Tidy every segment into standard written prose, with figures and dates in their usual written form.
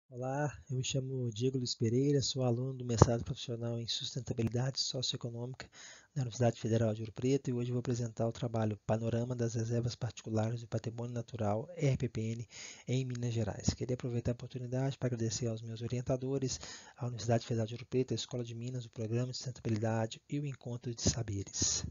Olá, eu me chamo Diego Luiz Pereira, sou aluno do mestrado profissional em sustentabilidade socioeconômica da Universidade Federal de Ouro Preto e hoje vou apresentar o trabalho Panorama das Reservas Particulares do Patrimônio Natural, RPPN, em Minas Gerais. Queria aproveitar a oportunidade para agradecer aos meus orientadores, à Universidade Federal de Ouro Preto, à Escola de Minas, o Programa de Sustentabilidade e o Encontro de Saberes.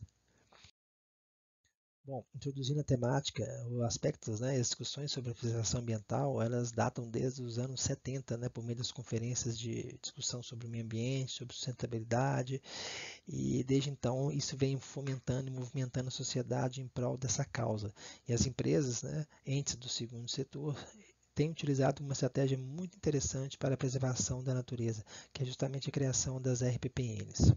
Bom, introduzindo a temática, os aspectos, né, as discussões sobre a fiscalização ambiental, elas datam desde os anos 70, né, por meio das conferências de discussão sobre o meio ambiente, sobre sustentabilidade, e desde então isso vem fomentando e movimentando a sociedade em prol dessa causa. E as empresas, né, entes do segundo setor, têm utilizado uma estratégia muito interessante para a preservação da natureza, que é justamente a criação das RPPNs.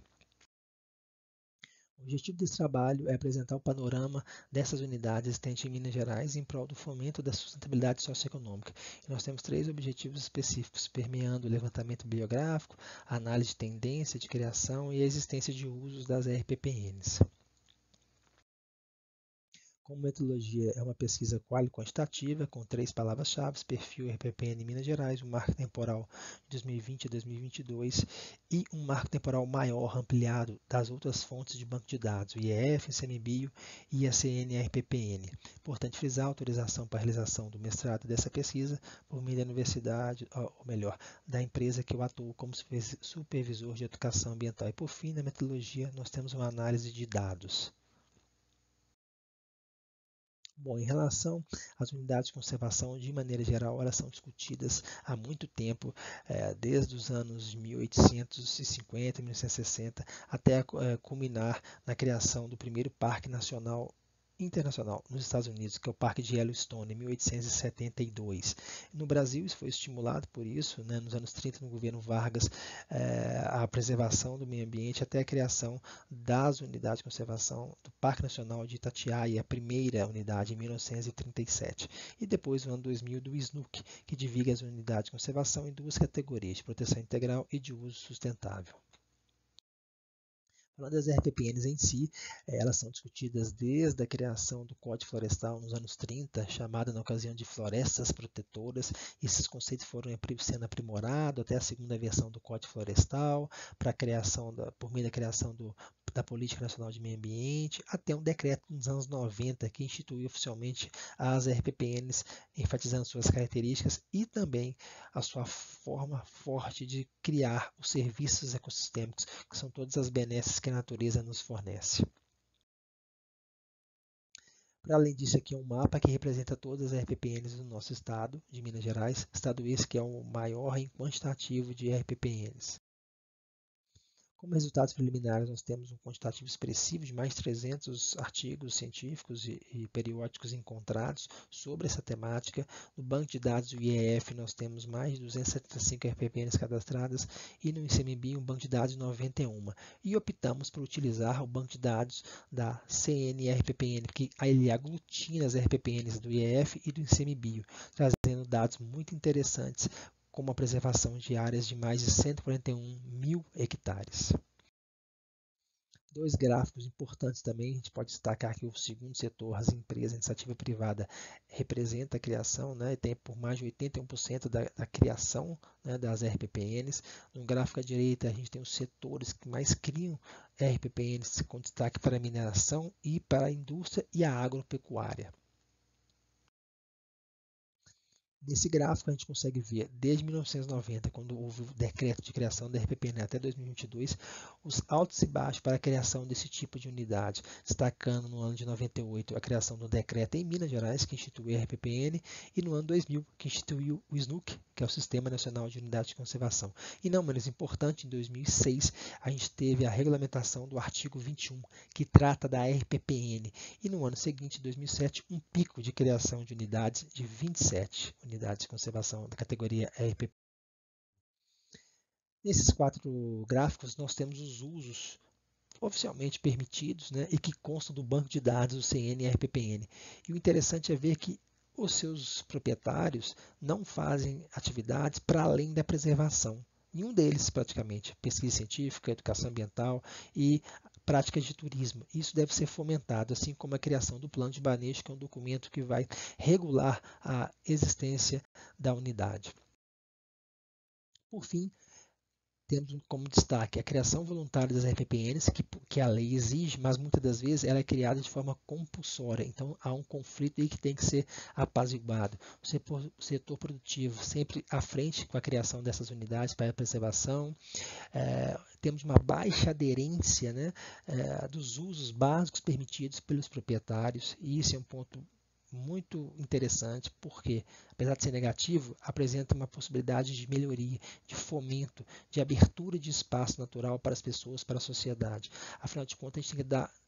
O objetivo desse trabalho é apresentar o panorama dessas unidades existentes em Minas Gerais em prol do fomento da sustentabilidade socioeconômica. E nós temos três objetivos específicos, permeando o levantamento bibliográfico, a análise de tendência de criação e a existência de usos das RPPNs. Como metodologia, é uma pesquisa quali-quantitativa com três palavras-chave: perfil RPPN Minas Gerais, um marco temporal de 2020 a 2022 e um marco temporal maior ampliado das outras fontes de banco de dados, o IEF, ICMBio e a CNRPPN. Importante frisar a autorização para a realização do mestrado dessa pesquisa por meio da universidade, ou melhor, da empresa que eu atuo como supervisor de educação ambiental. E por fim, na metodologia, nós temos uma análise de dados. Bom, em relação às unidades de conservação, de maneira geral, elas são discutidas há muito tempo, desde os anos 1850, 1960, até culminar na criação do primeiro Parque Nacional Internacional nos Estados Unidos, que é o Parque de Yellowstone, em 1872. No Brasil, isso foi estimulado por isso, né, nos anos 30, no governo Vargas, a preservação do meio ambiente até a criação das unidades de conservação do Parque Nacional de Itatiaia, a primeira unidade, em 1937. E depois, no ano 2000, do SNUC, que divide as unidades de conservação em duas categorias, de proteção integral e de uso sustentável. Falando das RPPNs em si, elas são discutidas desde a criação do Código Florestal nos anos 30, chamada na ocasião de florestas protetoras. Esses conceitos foram sendo aprimorados até a segunda versão do Código Florestal, para a criação por meio da criação da Política Nacional de Meio Ambiente, até um decreto nos anos 90 que instituiu oficialmente as RPPNs, enfatizando suas características e também a sua forma forte de criar os serviços ecossistêmicos, que são todas as benesses que a natureza nos fornece. Para além disso, aqui é um mapa que representa todas as RPPNs do nosso estado, de Minas Gerais, estado esse que é o maior em quantitativo de RPPNs. Como resultados preliminares, nós temos um quantitativo expressivo de mais de 300 artigos científicos e periódicos encontrados sobre essa temática. No banco de dados do IEF, nós temos mais de 275 RPPNs cadastradas e no ICMBio um banco de dados de 91. E optamos por utilizar o banco de dados da CNRPPN, que ele aglutina as RPPNs do IEF e do ICMBio, trazendo dados muito interessantes como a preservação de áreas de mais de 141 mil hectares. Dois gráficos importantes também, a gente pode destacar que o segundo setor, as empresas, a iniciativa privada, representa a criação, né, e tem por mais de 81% da criação, né, das RPPNs. No gráfico à direita, a gente tem os setores que mais criam RPPNs, com destaque para a mineração e para a indústria e a agropecuária. Nesse gráfico a gente consegue ver, desde 1990, quando houve o decreto de criação da RPPN até 2022, os altos e baixos para a criação desse tipo de unidade, destacando no ano de 98 a criação do decreto em Minas Gerais, que instituiu a RPPN, e no ano 2000, que instituiu o SNUC, que é o Sistema Nacional de Unidades de Conservação. E não menos importante, em 2006, a gente teve a regulamentação do artigo 21, que trata da RPPN, e no ano seguinte, 2007, um pico de criação de unidades de 27 unidades de conservação da categoria RPP. Nesses quatro gráficos, nós temos os usos oficialmente permitidos, né, e que constam do banco de dados do CNRPPN. E o interessante é ver que os seus proprietários não fazem atividades para além da preservação. Nenhum deles, praticamente, pesquisa científica, educação ambiental e práticas de turismo. Isso deve ser fomentado, assim como a criação do plano de manejo, que é um documento que vai regular a existência da unidade. Por fim, temos como destaque a criação voluntária das RPPNs, que a lei exige, mas muitas das vezes ela é criada de forma compulsória. Então, há um conflito aí que tem que ser apaziguado. O setor produtivo sempre à frente com a criação dessas unidades para a preservação. Temos uma baixa aderência, né, dos usos básicos permitidos pelos proprietários, e isso é um ponto muito interessante, porque, apesar de ser negativo, apresenta uma possibilidade de melhoria, de fomento, de abertura de espaço natural para as pessoas, para a sociedade. Afinal de contas,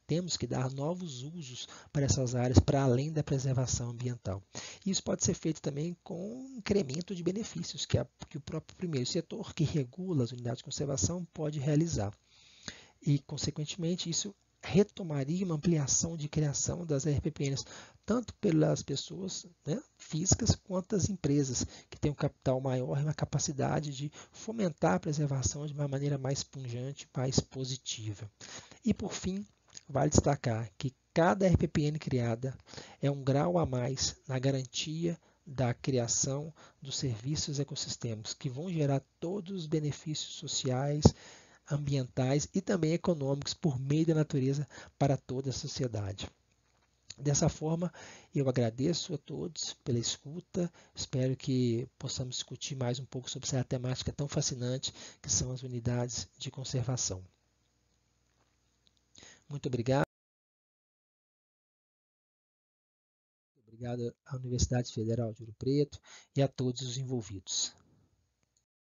temos que dar novos usos para essas áreas, para além da preservação ambiental. Isso pode ser feito também com incremento de benefícios que o próprio primeiro setor, que regula as unidades de conservação, pode realizar. E, consequentemente, isso retomaria uma ampliação de criação das RPPNs, tanto pelas pessoas, né, físicas, quanto as empresas, que têm um capital maior e uma capacidade de fomentar a preservação de uma maneira mais pungente, mais positiva. E, por fim, vale destacar que cada RPPN criada é um grau a mais na garantia da criação dos serviços ecossistemas, que vão gerar todos os benefícios sociais, ambientais e também econômicos por meio da natureza para toda a sociedade. Dessa forma, eu agradeço a todos pela escuta, espero que possamos discutir mais um pouco sobre essa temática tão fascinante que são as unidades de conservação. Muito obrigado. Obrigado à Universidade Federal de Ouro Preto e a todos os envolvidos.